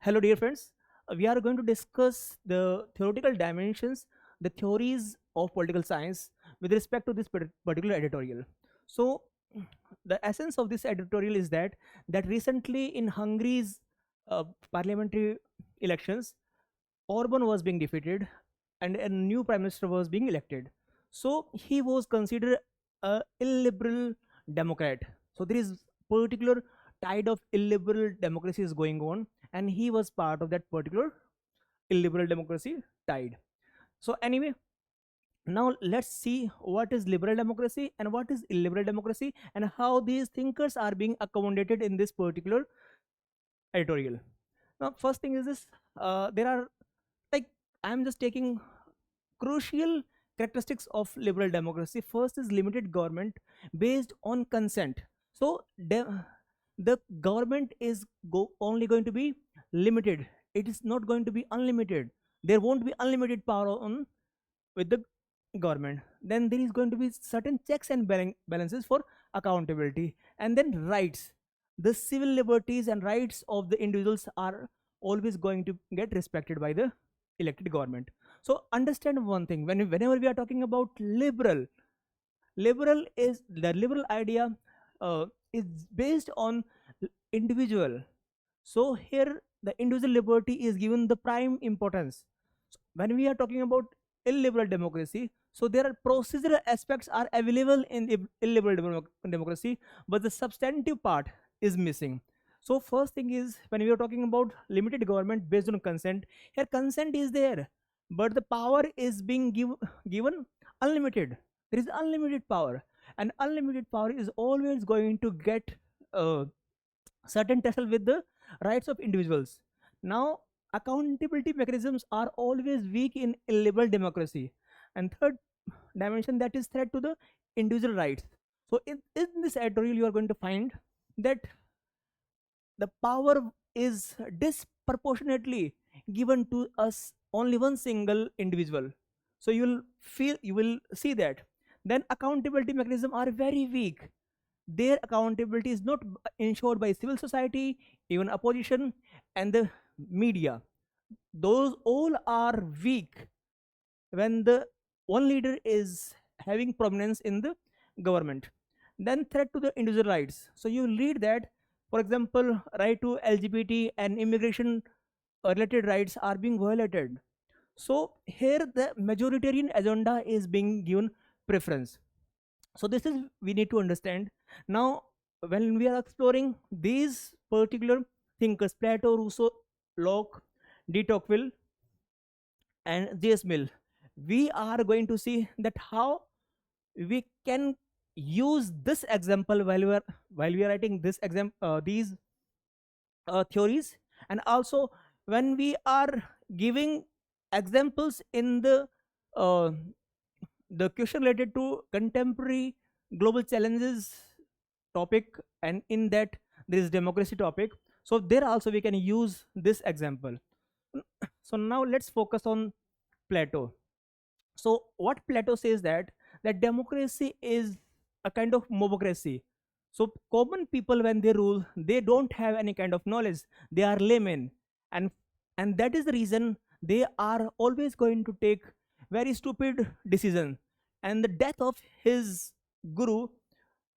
Hello, dear friends. We are going to discuss the theoretical dimensions, the theories of political science with respect to this particular editorial. So, the essence of this editorial is that recently in Hungary's parliamentary elections, Orban was being defeated, and a new prime minister was being elected. So he was considered a illiberal democrat. So there is particular tide of illiberal democracy is going on, and he was part of that particular illiberal democracy tide. So anyway, now let's see what is liberal democracy and what is illiberal democracy, and how these thinkers are being accommodated in this particular editorial. Now, first thing is this: there are, like, I'm just taking crucial characteristics of liberal democracy. First is limited government based on consent. So the government is only going to be limited. It is not going to be unlimited. There won't be unlimited power on with the government. Then there is going to be certain checks and balances for accountability, and then rights. The civil liberties and rights of the individuals are always going to get respected by the elected government. So understand one thing: whenever we are talking about liberal is the liberal idea is based on individual. So here the individual liberty is given the prime importance. When we are talking about illiberal democracy, so there are procedural aspects are available in illiberal democracy, but the substantive part is missing. So first thing is, when we are talking about limited government based on consent, here consent is there, but the power is being given unlimited. There is unlimited power, and unlimited power is always going to get uh, certain tussle with the rights of individuals. Now, accountability mechanisms are always weak in illiberal democracy. And third dimension, that is threat to the individual rights. So, in this editorial, you are going to find that the power is disproportionately given to us only one single individual. So you will see that. Then accountability mechanisms are very weak. Their accountability is not ensured by civil society, even opposition, and the media. Those all are weak when the one leader is having prominence in the government. Then threat to the individual rights. So you read that, for example, right to LGBT and immigration related rights are being violated. So here the majoritarian agenda is being given preference. So this is we need to understand. Now, when we are exploring these particular thinkers, Plato, Rousseau, Locke, de Tocqueville, and J.S. Mill, we are going to see that how we can use this example while we are writing this these theories, and also when we are giving examples in uh, the question related to contemporary global challenges topic, and in that there is democracy topic. So there also we can use this example. So now let's focus on Plato. So what Plato says, that democracy is a kind of mobocracy. So common people, when they rule, they don't have any kind of knowledge. They are laymen, and that is the reason they are always going to take very stupid decision. And the death of his guru,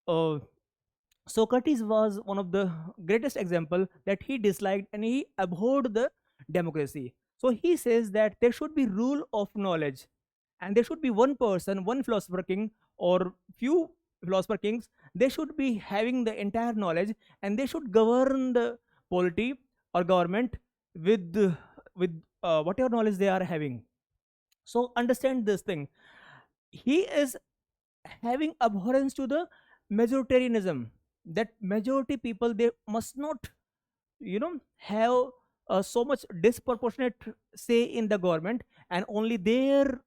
uh, Socrates, was one of the greatest example that he disliked and he abhorred the democracy. So he says that there should be rule of knowledge, and there should be one person, one philosopher king, or few philosopher kings. They should be having the entire knowledge, and they should govern the polity or government with whatever knowledge they are having. So understand this thing. He is having abhorrence to the majoritarianism, that majority people, they must not have so much disproportionate say in the government, and only their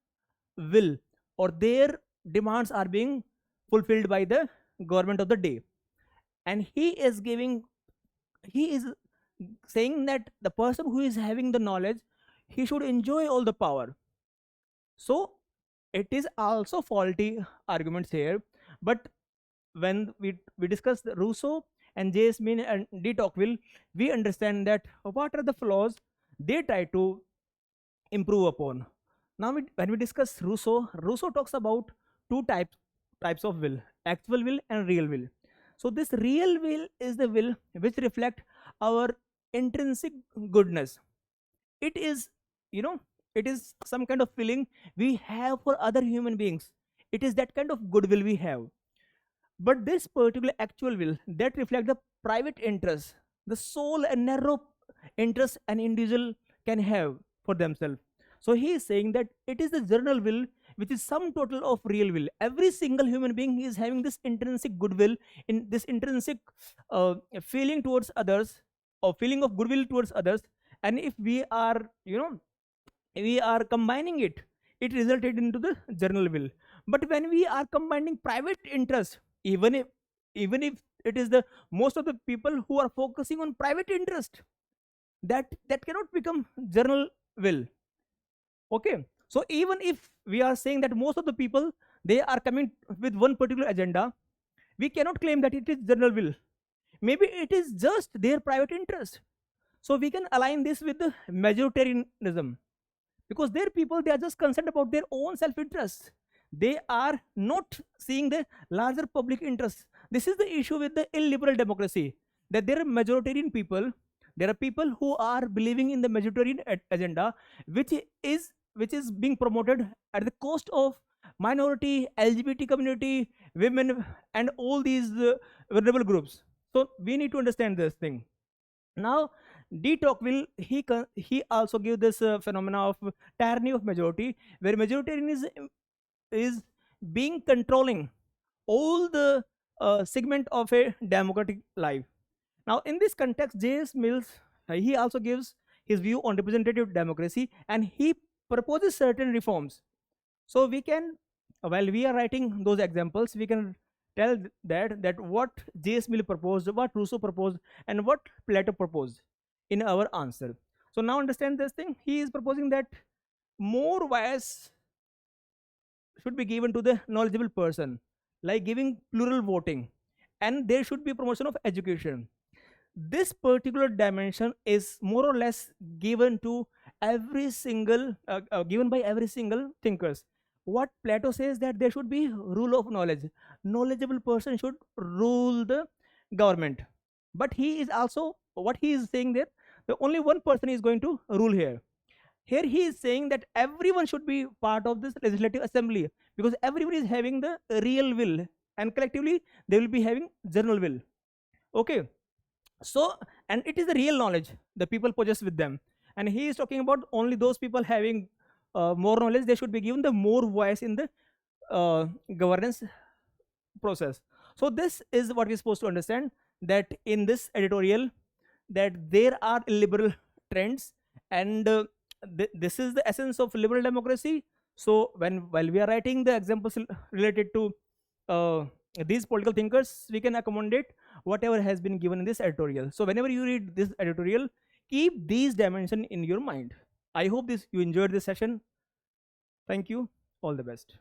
will or their demands are being fulfilled by the government of the day. And he is saying that the person who is having the knowledge, he should enjoy all the power. So it is also faulty arguments here. But when we discuss the Rousseau and J. Smith and D. Tocqueville, we understand that what are the flaws they try to improve upon. Now, when we discuss Rousseau, Rousseau talks about two types of will: actual will and real will. So, this real will is the will which reflect our intrinsic goodness. It is, you know, it is some kind of feeling we have for other human beings. It is that kind of goodwill we have. But this particular actual will that reflect the private interest, the sole and narrow interest an individual can have for themselves. So he is saying that it is the general will which is sum total of real will. Every single human being is having this intrinsic goodwill, in this intrinsic feeling towards others, or feeling of goodwill towards others. And if we are, we are combining it, it resulted into the general will. But when we are combining private interest, even if even if it is the most of the people who are focusing on private interest, that cannot become general will. Okay, so even if we are saying that most of the people, they are coming with one particular agenda, we cannot claim that it is general will. Maybe it is just their private interest. So we can align this with the majoritarianism, because their people, they are just concerned about their own self-interest. They are not seeing the larger public interest. This is the issue with the illiberal democracy, that there are majoritarian people. There are people who are believing in the majoritarian agenda, which is being promoted at the cost of minority, LGBT community, women, and all these vulnerable groups. So we need to understand this thing. Now, D. Tocqueville, he also gives this phenomena of tyranny of majority, where majoritarianism is being controlling all the segment of a democratic life. Now, in this context, J.S. Mills, he also gives his view on representative democracy, and he proposes certain reforms. So we can, while we are writing those examples, we can tell that what J.S. Mill proposed, what Rousseau proposed, and what Plato proposed in our answer. So now understand this thing. He is proposing that more voice should be given to the knowledgeable person, like giving plural voting, and there should be promotion of education. This particular dimension is more or less given to every single given by every single thinkers. What Plato says, that there should be rule of knowledge, knowledgeable person should rule the government. But he is also, what he is saying there, the only one person is going to rule here. Here he is saying that everyone should be part of this legislative assembly, because everyone is having the real will, and collectively they will be having general will. Okay, so, and it is the real knowledge the people possess with them, and he is talking about only those people having more knowledge, they should be given the more voice in the governance process. So this is what we're supposed to understand, that in this editorial, that there are liberal trends, and this is the essence of liberal democracy. So while we are writing the examples related to these political thinkers, we can accommodate whatever has been given in this editorial. So whenever you read this editorial, keep these dimensions in your mind. I hope this you enjoyed this session. Thank you. All the best.